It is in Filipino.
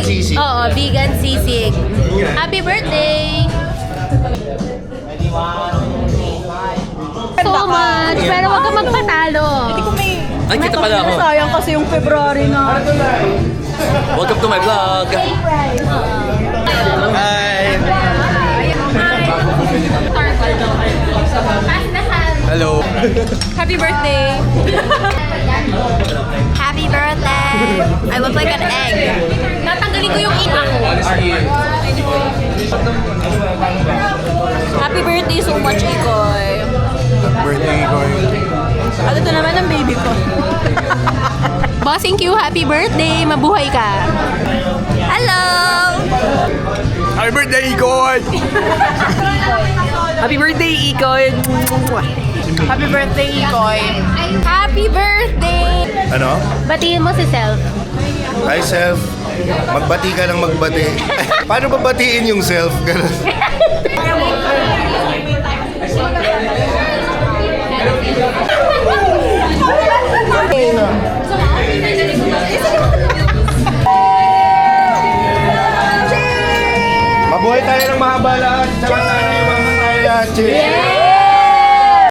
sisig. Oo, vegan sisig. Happy birthday! So much, pero wag ka magpatalo. Ay, kita pala ako. Sayang kasi yung February na. Welcome to my vlog. Hi! Hello. Happy birthday! Happy birthday! I look like an egg. Tatanggalin ko yung ina ko. Happy birthday so much, Ikoy. Birthday ko. Ano to naman ang baby ko? Bossing Q, happy birthday! Mabuhay ka! Hello! Happy birthday, Ikoy! Happy birthday, Ikoy! Happy birthday, Ikoy! Happy birthday! Ano? Batiin mo si Self. Hi, self. Magbati ka ng magbati. Paano babatiin yung self? Ganun. Mabuhay tayo ng mahaba lahat. Tsaka sana yung mga tayo lahat. Cheers!